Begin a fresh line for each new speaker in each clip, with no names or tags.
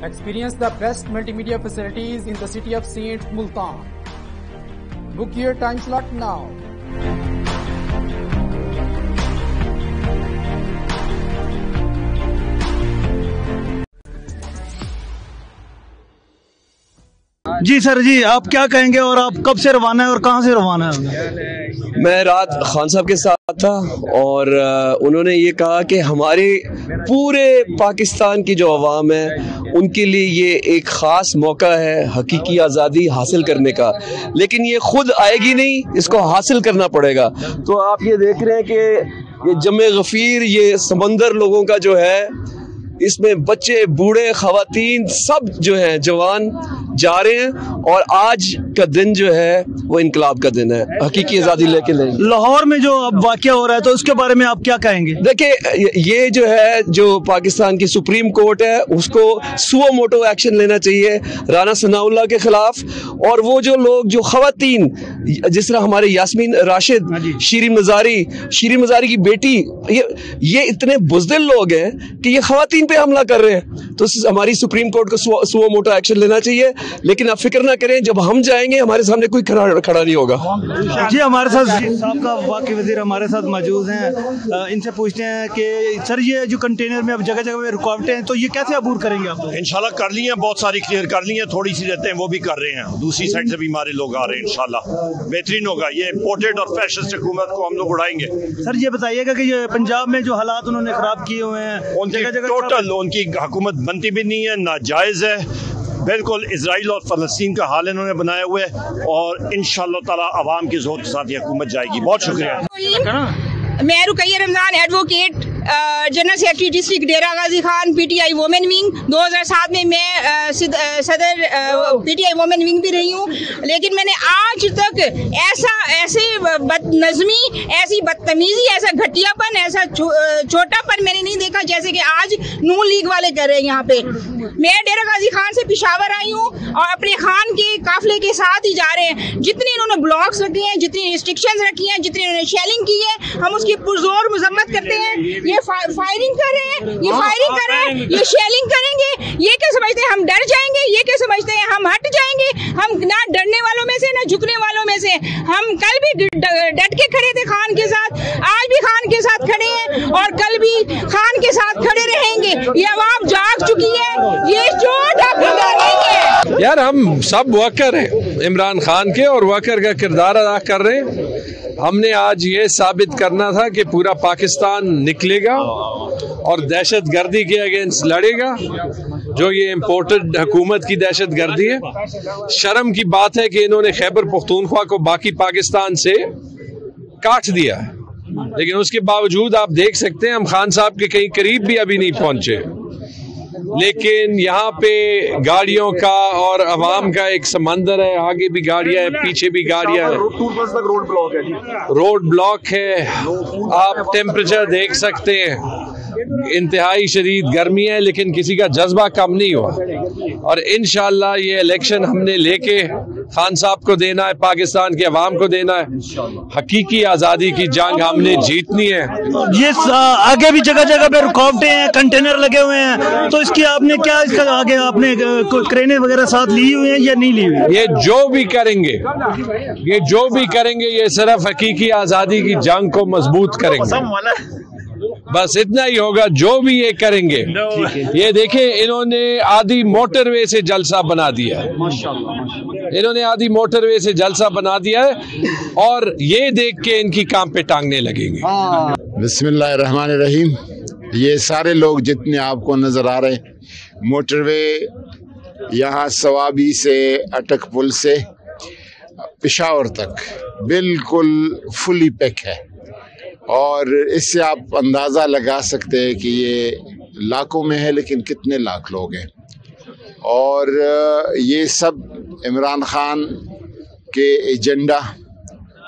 Experience the best multimedia facilities in the city of Saint Multan. Book your time slot now.
जी sir जी, आप क्या कहेंगे और आप कब से रवाना है और कहाँ से रवाना है?
मैं रात खान साहब के साथ था और उन्होंने ये कहा कि हमारे पूरे पाकिस्तान की जो अवाम है उनके लिए ये एक ख़ास मौका है हकीकी आज़ादी हासिल करने का, लेकिन ये खुद आएगी नहीं, इसको हासिल करना पड़ेगा। तो आप ये देख रहे हैं कि ये जमे गफ़ीर, ये समंदर लोगों का जो है, इसमें बच्चे बूढ़े ख़वातीन सब जो हैं जवान जा रहे हैं और आज का दिन जो है वो इनकलाब का दिन है, हकीकी आज़ादी लेके लेंगे।
लाहौर में जो अब वाक़या हो रहा है तो उसके बारे में आप क्या कहेंगे?
देखिए, ये जो है जो पाकिस्तान की सुप्रीम कोर्ट है उसको सुओ मोटो एक्शन लेना चाहिए राना सनाउल्लाह के खिलाफ, और वो जो लोग जो ख़वातीन जिस तरह हमारे यास्मीन राशिद, शीरीन मज़ारी की बेटी, ये इतने बुज़दिल लोग हैं कि ये ख़वातीन पे हमला कर रहे हैं, तो हमारी सुप्रीम कोर्ट को सुओ मोटो एक्शन लेना चाहिए। लेकिन आप फिक्र ना करें, जब हम जाएंगे हमारे सामने कोई खड़ा नहीं होगा।
जी, हमारे साथ साहब वाक़ई वज़ीर हमारे साथ मौजूद हैं, इनसे पूछते हैं कि सर ये जो कंटेनर में अब जगह जगह पे रुकावटें हैं तो ये कैसे अबूर करेंगे आप?
इंशाल्लाह कर ली हैं, बहुत सारी क्लियर कर ली हैं, थोड़ी सी रहते हैं वो भी कर रहे हैं, दूसरी साइड से भी हमारे लोग आ रहे हैं, इंशाल्लाह बेहतरीन होगा। ये इम्पोर्टेड और फैशिस्ट हुकूमत को हम लोग उड़ाएंगे।
सर ये बताइएगा कि ये पंजाब में जो हालात उन्होंने ख़राब किए हुए हैं,
उनकी हुकूमत बनती भी नहीं है, नाजायज़ है बिल्कुल। इजराइल और फ़लस्तीन का हाल इन्होंने बनाया हुआ है और इंशाअल्लाह ताला अवाम की ज़ोर के साथ ये हुकूमत जाएगी। बहुत शुक्रिया।
मैं Rukaiya Ramzan, advocate, general secretary district Dera Ghazi Khan, PTI women wing. 2007 में मैं सदर पीटीआई वोमेन विंग भी रही हूँ, लेकिन मैंने आज तक ऐसे बदनज़मी, ऐसी बदतमीज़ी, ऐसा घटियापन, ऐसा छोटापन मैंने नहीं देखा जैसे कि आज नून लीग वाले कर रहे हैं यहाँ पे। मैं डेरा गाजी खान से पेशावर आई हूँ और अपने खान के काफिले के साथ ही जा रहे हैं। जितने इन्होंने ब्लॉक्स रखे हैं, जितनी रिस्ट्रिक्शंस रखी हैं, जितनी इन्होंने शेलिंग की है, हम उसकी पुरजोर मजम्मत करते हैं। ये फायरिंग कर रहे हैं, ये फायरिंग कर रहे हैं, ये शेलिंग करेंगे। ये क्या समझते हैं हम डर जाएंगे? ये क्या समझते हैं हम हट जाएंगे? हम ना डरने वालों में से, ना झुकने वालों में से। हम कल भी डट के खड़े थे खान के साथ, आज भी खान के साथ खड़े हैं और कल भी खान के साथ खड़े रहेंगे। ये अवाम जाग चुकी है, ये चोट अब नहीं है।
यार हम सब वर्कर हैं इमरान खान के और वर्कर का किरदार अदा कर रहे हैं। हमने आज ये साबित करना था कि पूरा पाकिस्तान निकलेगा और दहशत गर्दी के अगेंस्ट लड़ेगा, जो ये इम्पोर्टेड हुकूमत की दहशत गर्दी है। शर्म की बात है कि इन्होंने खैबर पख्तूनख्वा को बाकी पाकिस्तान से काट दिया है, लेकिन उसके बावजूद आप देख सकते हैं हम खान साहब के कहीं करीब भी अभी नहीं पहुंचे। लेकिन यहाँ पे गाड़ियों का और अवाम का एक समंदर है, आगे भी गाड़ियां हैं, पीछे भी गाड़ियां हैं, रोड ब्लॉक है। आप टेम्परेचर देख सकते हैं, इंतहाई शदीद गर्मी है, लेकिन किसी का जज्बा कम नहीं हुआ। और इंशाअल्लाह ये इलेक्शन हमने लेके खान साहब को देना है, पाकिस्तान के अवाम को देना है। हकीकी आज़ादी की जंग हमने जीतनी है।
ये आगे भी जगह जगह पे रुकावटें हैं, कंटेनर लगे हुए हैं, तो इसकी आपने क्या, इसका आगे आपने क्रेनें वगैरह साथ ली हुई हैं या नहीं ली हुई?
ये जो भी करेंगे ये सिर्फ हकीकी आज़ादी की जंग को मजबूत करेंगे, बस इतना ही होगा। जो भी ये करेंगे, ये देखें इन्होंने आधी मोटरवे से जलसा बना दिया है, इन्होंने आधी मोटरवे से जलसा बना दिया है और ये देख के इनकी काम पे टांगने लगेंगे।
बिस्मिल्लाहिर्रहमानिर्रहीम। ये सारे लोग जितने आपको नजर आ रहे, मोटरवे यहाँ सवाबी से अटक पुल से पेशावर तक बिल्कुल फुली पैक है और इससे आप अंदाज़ा लगा सकते हैं कि ये लाखों में है, लेकिन कितने लाख लोग हैं। और ये सब इमरान खान के एजेंडा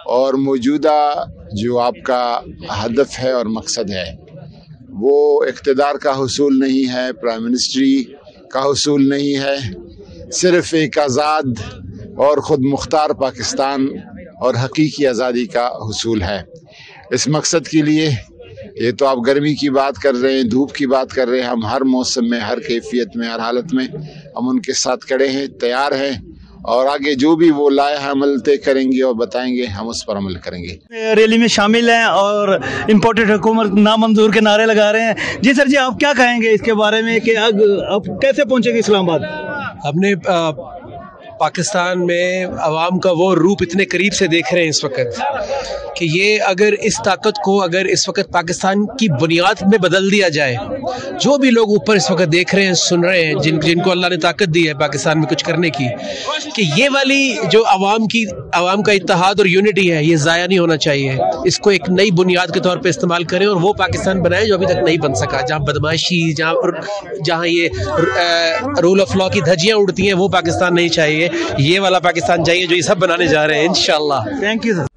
और मौजूदा जो आपका हदफ है और मकसद है, वो इक़्तिदार का हुसूल नहीं है, प्राइम मिनिस्ट्री का हुसूल नहीं है, सिर्फ़ एक आज़ाद और ख़ुद मुख्तार पाकिस्तान और हकीकी आज़ादी का हुसूल है। इस मकसद के लिए ये तो आप गर्मी की बात कर रहे हैं, धूप की बात कर रहे हैं। हम हर मौसम में, हर कैफियत में, हर हालत में हम उनके साथ खड़े हैं, तैयार हैं, और आगे जो भी वो लाए अमल तय करेंगे और बताएंगे, हम उस पर अमल करेंगे।
रैली में शामिल हैं और इम्पोर्टेड हुकूमत नामंजूर के नारे लगा रहे हैं। जी सर जी, आप क्या कहेंगे इसके बारे में कि अब कैसे पहुंचेंगे इस्लामाबाद?
हमने पाकिस्तान में अवाम का वो रूप इतने करीब से देख रहे हैं इस वक्त कि ये अगर इस ताकत को अगर इस वक्त पाकिस्तान की बुनियाद में बदल दिया जाए, जो भी लोग ऊपर इस वक्त देख रहे हैं, सुन रहे हैं, जिनको अल्लाह ने ताकत दी है पाकिस्तान में कुछ करने की, कि ये वाली जो अवाम का इत्तेहाद और यूनिटी है, ये ज़ाया नहीं होना चाहिए। इसको एक नई बुनियाद के तौर पे इस्तेमाल करें और वो पाकिस्तान बनाए जो अभी तक नहीं बन सका, जहाँ बदमाशी, जहाँ ये रूल ऑफ लॉ की धज्जियाँ उड़ती हैं, वो पाकिस्तान नहीं चाहिए। ये वाला पाकिस्तान चाहिए जो ये सब बनाने जा रहे हैं इंशाल्लाह।
Thank you sir.